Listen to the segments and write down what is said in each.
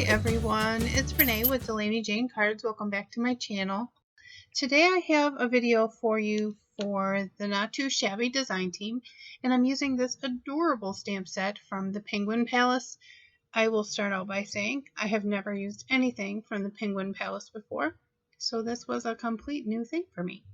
everyone, it's Renee with Delaney Jane Cards. Welcome back to my channel. Today I have a video for you for the Not Too Shabby design team, and I'm using this adorable stamp set from the Penguin Palace. I will start out by saying I have never used anything from the Penguin Palace before, so this was a complete new thing for me.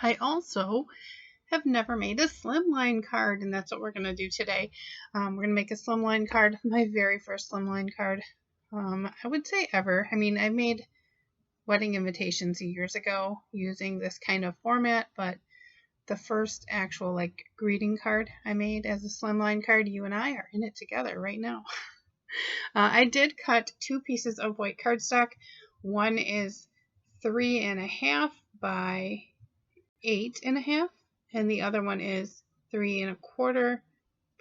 I also have never made a slimline card, and that's what we're going to do today. We're going to make a slimline card, my very first slimline card. I would say ever. I mean, I made wedding invitations years ago using this kind of format, but the first actual greeting card I made as a slimline card, you and I are in it together right now. I did cut two pieces of white cardstock. One is 3.5 by 8.5, and the other one is 3.25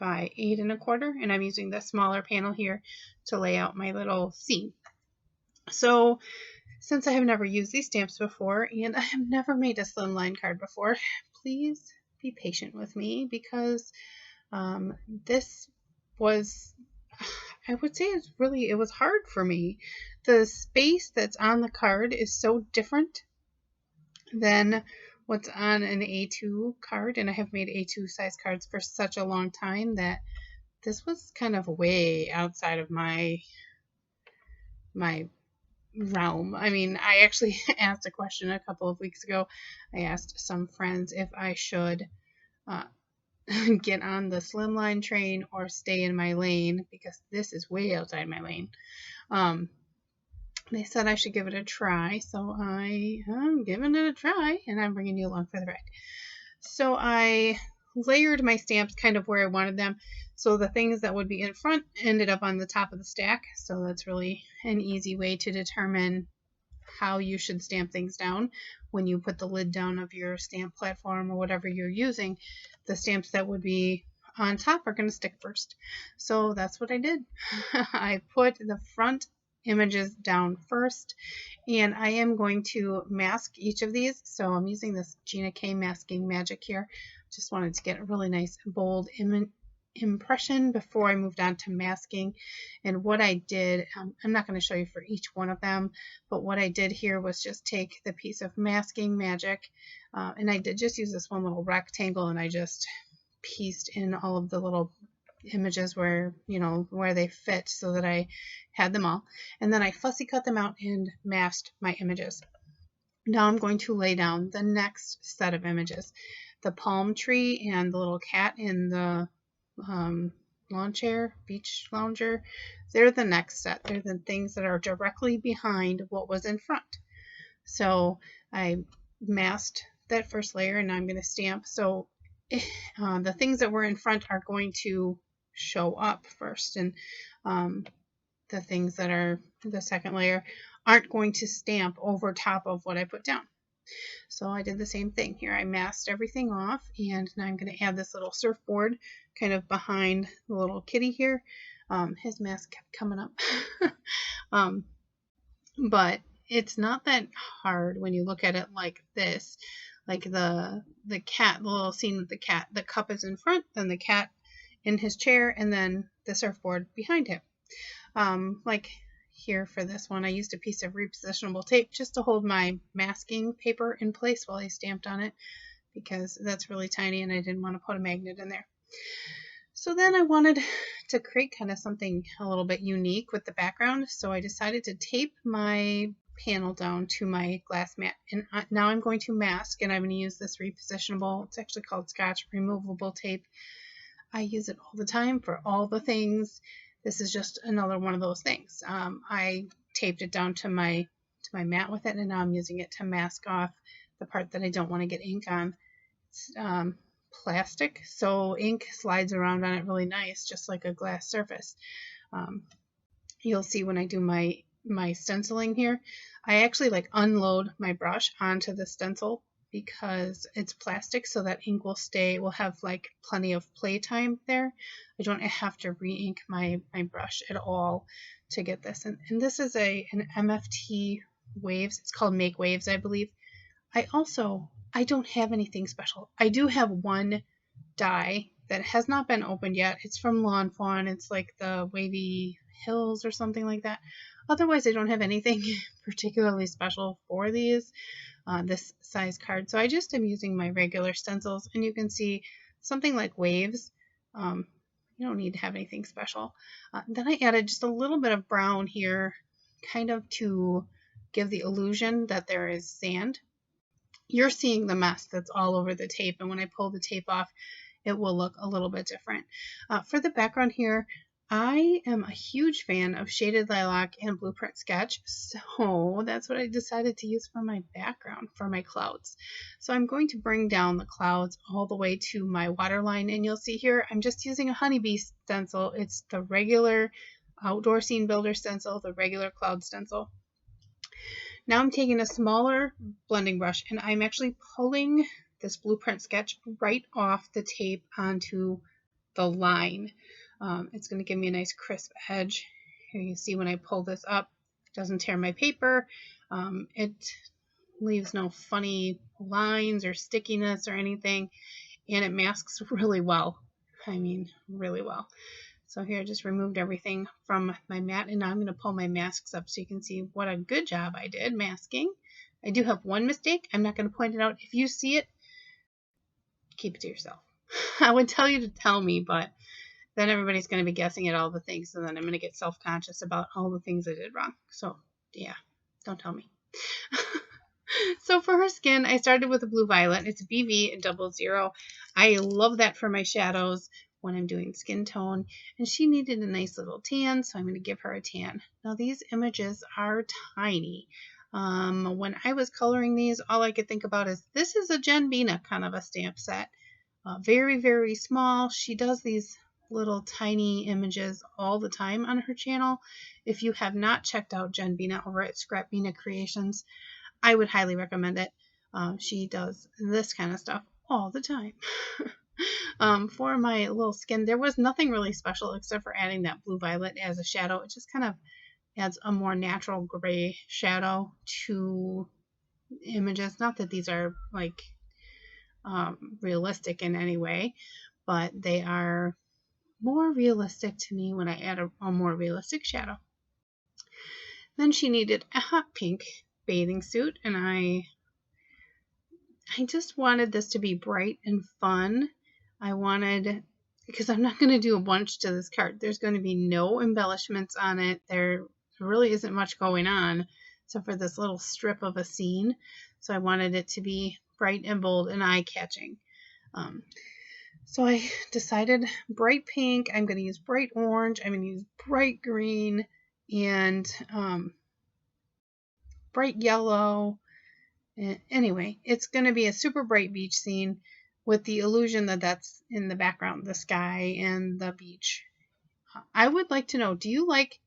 by 8.25, and I'm using the smaller panel here to lay out my little scene. So since I have never used these stamps before and I have never made a slimline card before, please be patient with me because this was, I would say it was hard for me. The space that's on the card is so different than what's on an A2 card, and I have made A2 size cards for such a long time that this was kind of way outside of my realm. I mean, I actually asked a question a couple of weeks ago. I asked some friends if I should get on the slimline train or stay in my lane, because this is way outside my lane. They said I should give it a try, so I am giving it a try, and I'm bringing you along for the ride. So I layered my stamps kind of where I wanted them, so the things that would be in front ended up on the top of the stack. So that's really an easy way to determine how you should stamp things down. When you put the lid down of your stamp platform or whatever you're using, the stamps that would be on top are going to stick first. So that's what I did. I put the front images down first, and I am going to mask each of these. So I'm using this Gina K Masking Magic here. Just wanted to get a really nice bold impression before I moved on to masking. And what I did, I'm not going to show you for each one of them, but what I did here was just take the piece of Masking Magic, and I did just use this one little rectangle, and I just pieced in all of the little images where they fit so that I had them all, and then I fussy cut them out and masked my images. Now I'm going to lay down the next set of images. The palm tree and the little cat in the lawn chair, beach lounger, they're the next set. They're the things that are directly behind what was in front. So I masked that first layer, and I'm going to stamp. So the things that were in front are going to show up first, and the things that are the second layer aren't going to stamp over top of what I put down. So I did the same thing here. I masked everything off, and now I'm going to add this little surfboard kind of behind the little kitty here. His mask kept coming up. But it's not that hard when you look at it like this. Like the cat, the little scene with the cat, the cup is in front, then the cat in his chair, and then the surfboard behind him. Like here for this one, I used a piece of repositionable tape just to hold my masking paper in place while I stamped on it, because that's really tiny and I didn't want to put a magnet in there. So then I wanted to create kind of something a little bit unique with the background, so I decided to tape my panel down to my glass mat, and now I'm going to mask, and I'm going to use this repositionable, it's actually called Scotch removable tape. I use it all the time for all the things. This is just another one of those things. I taped it down to my mat with it, and now I'm using it to mask off the part that I don't want to get ink on. It's plastic, so ink slides around on it really nice, just like a glass surface. You'll see when I do my stenciling here, I actually unload my brush onto the stencil because it's plastic, so that ink will have plenty of play time there. I don't have to re-ink my brush at all to get this. And this is an MFT Waves. It's called Make Waves, I believe. I don't have anything special. I do have one die that has not been opened yet. It's from Lawn Fawn. It's like the wavy, hills or something like that. Otherwise, I don't have anything particularly special for these, this size card. So I just am using my regular stencils, and you can see something like waves. You don't need to have anything special. Then I added just a little bit of brown here, kind of to give the illusion that there is sand. You're seeing the mess that's all over the tape, and when I pull the tape off, it will look a little bit different. For the background here, I am a huge fan of Shaded Lilac and Blueprint Sketch, so that's what I decided to use for my background, for my clouds. So I'm going to bring down the clouds all the way to my waterline, and you'll see here I'm just using a honeybee stencil. It's the regular outdoor scene builder stencil, the regular cloud stencil. Now I'm taking a smaller blending brush, and I'm actually pulling this Blueprint Sketch right off the tape onto the line. It's going to give me a nice crisp edge. Here you see when I pull this up, it doesn't tear my paper. It leaves no funny lines or stickiness or anything, and it masks really well. I mean, really well. So here I just removed everything from my mat, and now I'm going to pull my masks up so you can see what a good job I did masking. I do have one mistake. I'm not going to point it out. If you see it, keep it to yourself. I would tell you to tell me, but then everybody's going to be guessing at all the things, and then I'm going to get self-conscious about all the things I did wrong. So, yeah, don't tell me. So for her skin, I started with a blue violet. It's BV00. I love that for my shadows when I'm doing skin tone, and she needed a nice little tan, so I'm going to give her a tan. Now, these images are tiny. When I was coloring these, all I could think about is this is a Jen Bina kind of a stamp set. Very, very small. She does these little tiny images all the time on her channel. If you have not checked out Jen Bina over at Scrap Bina Creations, I would highly recommend it. She does this kind of stuff all the time. For my little skin, there was nothing really special except for adding that blue violet as a shadow. It just kind of adds a more natural gray shadow to images. Not that these are like realistic in any way, but they are more realistic to me when I add a more realistic shadow. Then she needed a hot pink bathing suit, and I just wanted this to be bright and fun. I wanted, because I'm not going to do a bunch to this card. There's going to be no embellishments on it. There really isn't much going on except for this little strip of a scene. So I wanted it to be bright and bold and eye-catching. So I decided bright pink. I'm going to use bright orange. I'm going to use bright green and bright yellow. Anyway, it's going to be a super bright beach scene with the illusion that that's in the background, the sky and the beach. I would like to know, do you like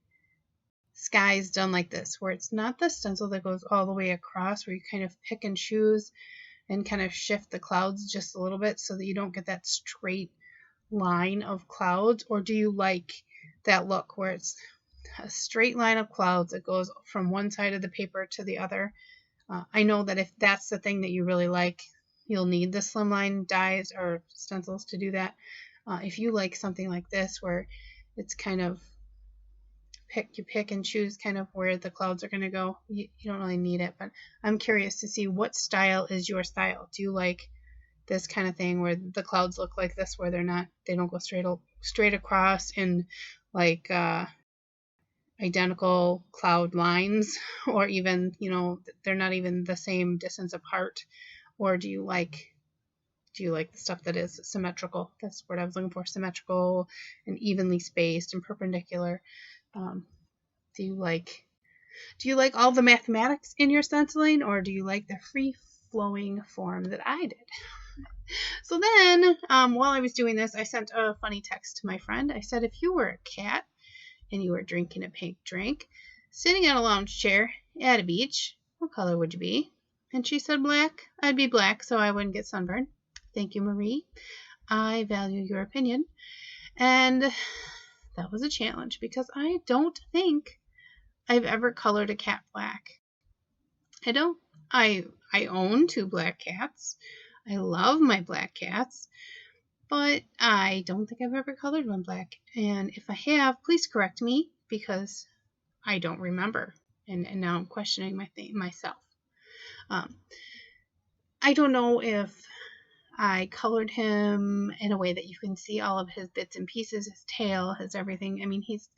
skies done like this, where it's not the stencil that goes all the way across, where you kind of pick and choose and kind of shift the clouds just a little bit so that you don't get that straight line of clouds? Or do you like that look where it's a straight line of clouds that goes from one side of the paper to the other? I know that if that's the thing that you really like, you'll need the Slimline dies or stencils to do that. If you like something like this where it's kind of you pick and choose kind of where the clouds are going to go, you don't really need it. But I'm curious to see what style is your style. Do you like this kind of thing where the clouds look like this, where they don't go straight across in like identical cloud lines, or even, they're not even the same distance apart? Or do you like the stuff that is symmetrical? That's what I was looking for, symmetrical and evenly spaced and perpendicular. Do you like all the mathematics in your stenciling, or do you like the free-flowing form that I did? So then, while I was doing this, I sent a funny text to my friend. I said, if you were a cat and you were drinking a pink drink, sitting on a lounge chair at a beach, what color would you be? And she said black. I'd be black so I wouldn't get sunburned. Thank you, Marie. I value your opinion. And that was a challenge because I don't think I've ever colored a cat black. I don't. I own 2 black cats. I love my black cats, but I don't think I've ever colored one black. And if I have, please correct me. because I don't remember. And now I'm questioning myself. I don't know if I colored him in a way that you can see all of his bits and pieces, his tail, his everything. I mean, he's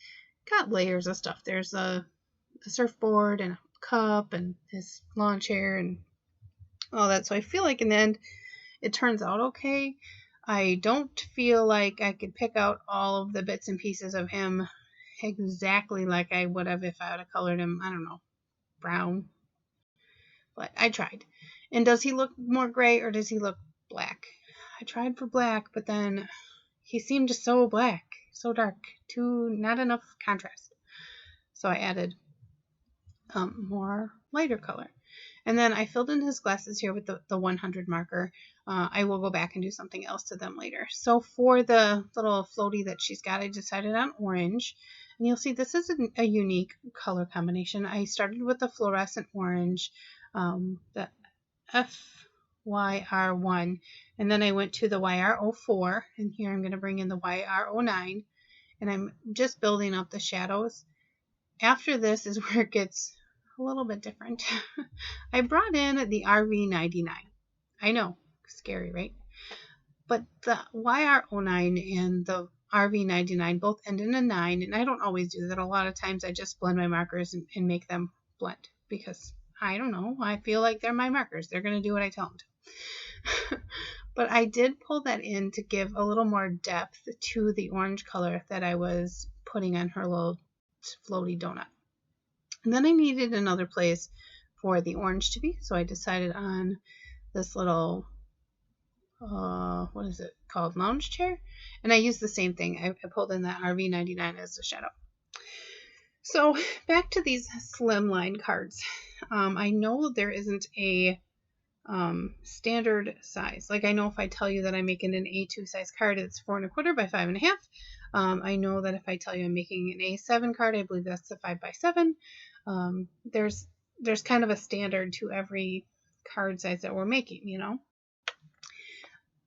got layers of stuff. There's a surfboard and a cup and his lawn chair and all that. So I feel like in the end, it turns out okay. I don't feel like I could pick out all of the bits and pieces of him exactly like I would have if I would have colored him, I don't know, brown. But I tried. And does he look more gray or does he look black? I tried for black, but then he seemed so black, so dark, not enough contrast. So I added more lighter color. And then I filled in his glasses here with the 100 marker. I will go back and do something else to them later. So for the little floaty that she's got, I decided on orange. And you'll see this is a unique color combination. I started with the fluorescent orange, the FYR1, and then I went to the YR04, and here I'm going to bring in the YR09, and I'm just building up the shadows. After this is where it gets a little bit different. I brought in the RV99. I know, scary, right? But the YR09 and the RV99 both end in a 9, and I don't always do that. A lot of times I just blend my markers and make them blend because I don't know. I feel like they're my markers. They're going to do what I tell them to. But I did pull that in to give a little more depth to the orange color that I was putting on her little floaty donut. And then I needed another place for the orange to be, so I decided on this little, what is it called, lounge chair? And I used the same thing. I pulled in that RV99 as a shadow. So back to these Slimline cards. I know there isn't a standard size. Like I know if I tell you that I'm making an A2 size card, it's 4 1/4 by 5 1/2. I know that if I tell you I'm making an A7 card, I believe that's the 5 by 7. There's kind of a standard to every card size that we're making, you know.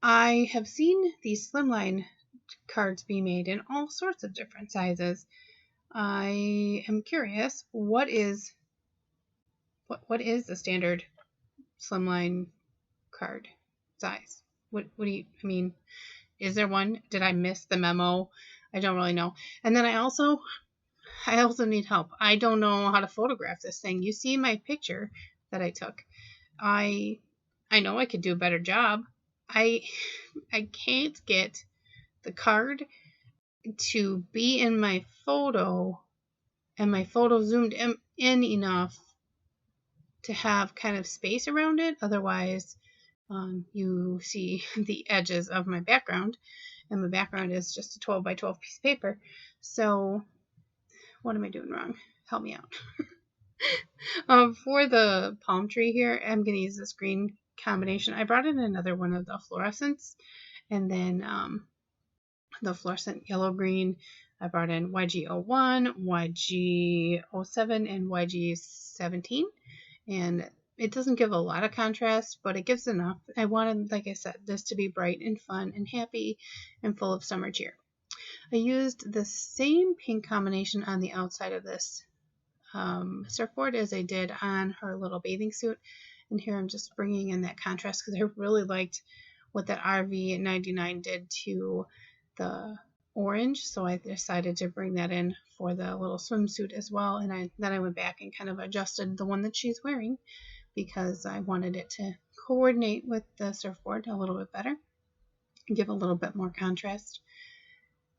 I have seen these Slimline cards be made in all sorts of different sizes. I am curious, what is the standard Slimline card size? What do you, I mean, is there one? Did I miss the memo? I don't really know. And then I also need help. I don't know how to photograph this thing. You see my picture that I took. I know I could do a better job. I can't get the card to be in my photo and my photo zoomed in enough to have kind of space around it. Otherwise, you see the edges of my background, and my background is just a 12 by 12 piece of paper. So what am I doing wrong? Help me out. For the palm tree here, I'm going to use this green combination. I brought in another one of the fluorescents, and then the fluorescent yellow-green. I brought in YG01, YG07, and YG17. And it doesn't give a lot of contrast, but it gives enough. I wanted, like I said, this to be bright and fun and happy and full of summer cheer. I used the same pink combination on the outside of this surfboard as I did on her little bathing suit. And here I'm just bringing in that contrast because I really liked what that RV99 did to the orange. So I decided to bring that in for the little swimsuit as well. And then I went back and kind of adjusted the one that she's wearing because I wanted it to coordinate with the surfboard a little bit better and give a little bit more contrast.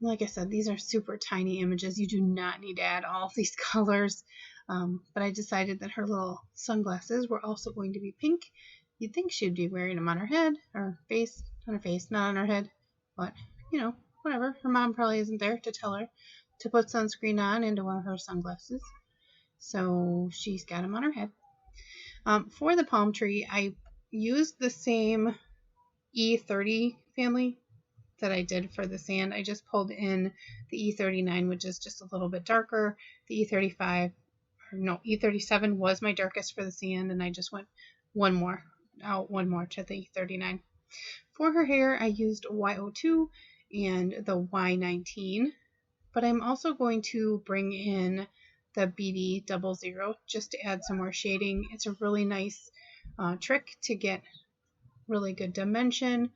Like I said, these are super tiny images. You do not need to add all these colors. But I decided that her little sunglasses were also going to be pink. You'd think she'd be wearing them on her head or face, on her face, not on her head. But, you know, whatever. Her mom probably isn't there to tell her to put sunscreen on into one of her sunglasses. So she's got them on her head. For the palm tree, I used the same E30 family that I did for the sand. I just pulled in the E39, which is just a little bit darker. The E37 was my darkest for the sand, and I just went one more to the E39. For her hair, I used Y02 and the Y19 but I'm also going to bring in the BD 00 just to add some more shading. It's a really nice trick to get really good dimension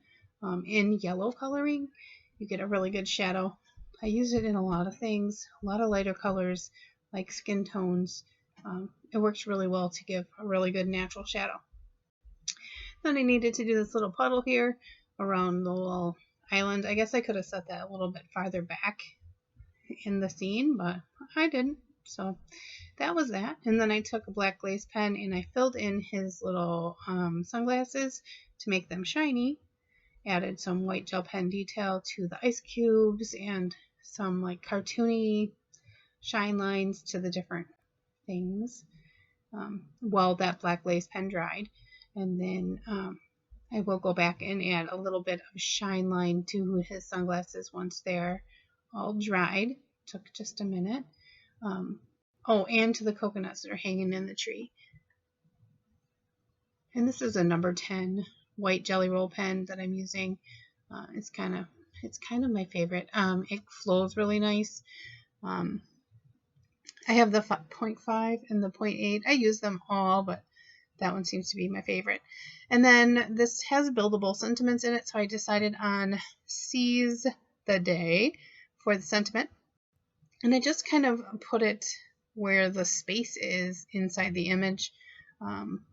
in yellow coloring. You get a really good shadow. I use it in a lot of things, a lot of lighter colors like skin tones. It works really well to give a really good natural shadow. Then I needed to do this little puddle here around the little island. I guess I could have set that a little bit farther back in the scene, but I didn't. So that was that. And then I took a black glaze pen and I filled in his little sunglasses to make them shiny. Added some white gel pen detail to the ice cubes and some like cartoony shine lines to the different things while that black glaze pen dried. And then I will go back and add a little bit of shine line to his sunglasses once they're all dried. Took just a minute. And to the coconuts that are hanging in the tree. And this is a number 10 white jelly roll pen that I'm using. It's kind of my favorite. It flows really nice. I have the 0.5 and the 0.8. I use them all, but that one seems to be my favorite. And then this has buildable sentiments in it, so I decided on Seize the Day for the sentiment. And I just kind of put it where the space is inside the image.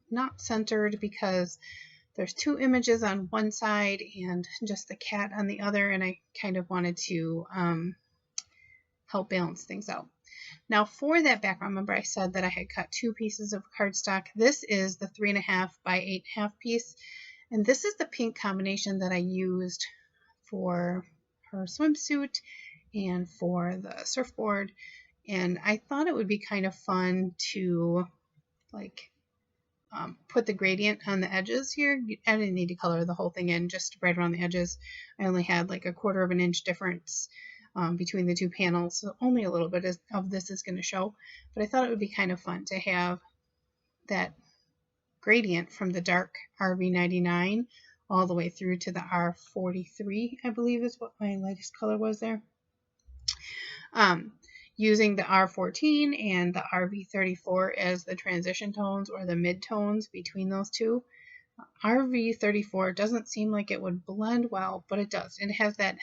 Not centered because there's two images on one side and just the cat on the other, and I kind of wanted to help balance things out. Now for that background, remember I said that I had cut 2 pieces of cardstock. This is the 3.5 by 8.5 piece, and this is the pink combination that I used for her swimsuit and for the surfboard. And I thought it would be kind of fun to like put the gradient on the edges here. I didn't need to color the whole thing in, just right around the edges. I only had like 1/4 of an inch difference between the 2 panels, so only a little bit of this is going to show. But I thought it would be kind of fun to have that gradient from the dark RV99 all the way through to the R43, I believe is what my lightest color was there. Using the R14 and the RV34 as the transition tones or the mid tones between those two. RV34 doesn't seem like it would blend well, but it does. And it has that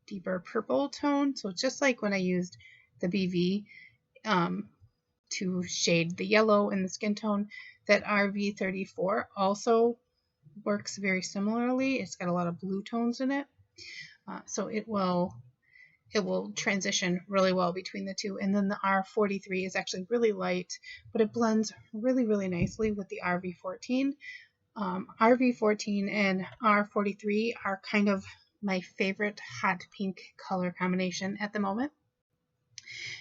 deeper purple tone. So it's just like when I used the BV to shade the yellow and the skin tone, that RV34 also works very similarly. It's got a lot of blue tones in it. So it will transition really well between the two. And then the R43 is actually really light, but it blends really, really nicely with the RV14. RV14 and R43 are kind of my favorite hot pink color combination at the moment.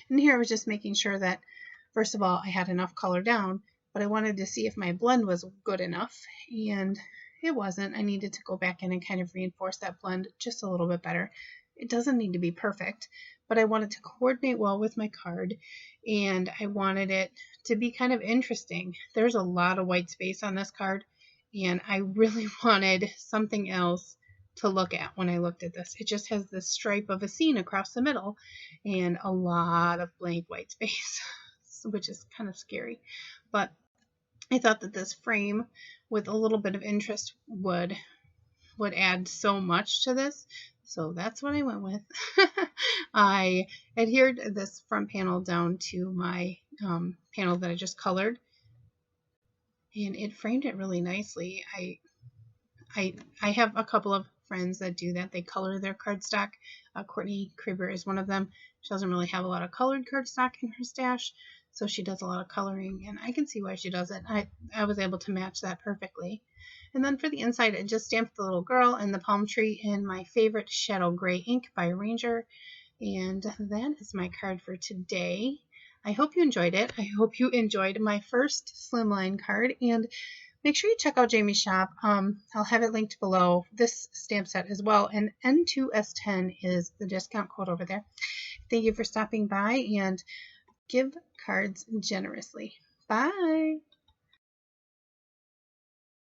And here I was just making sure that, first of all, I had enough color down, but I wanted to see if my blend was good enough, and it wasn't. I needed to go back in and kind of reinforce that blend just a little bit better. It doesn't need to be perfect, but I wanted to coordinate well with my card, and I wanted it to be kind of interesting. There's a lot of white space on this card, and I really wanted something else to look at when I looked at this. It just has this stripe of a scene across the middle and a lot of blank white space, which is kind of scary. But I thought that this frame with a little bit of interest would add so much to this. So that's what I went with. I adhered this front panel down to my panel that I just colored, and it framed it really nicely. I have a couple of friends that do that. They color their cardstock. Courtney Krieber is one of them. She doesn't really have a lot of colored cardstock in her stash, so she does a lot of coloring, and I can see why she does it. I was able to match that perfectly. And then for the inside, I just stamped the little girl and the palm tree in my favorite Shadow Gray ink by Ranger. And that is my card for today. I hope you enjoyed it. I hope you enjoyed my first Slimline card. And make sure you check out Jamie's shop. I'll have it linked below, this stamp set as well. And N2S10 is the discount code over there. Thank you for stopping by, and give cards generously. Bye.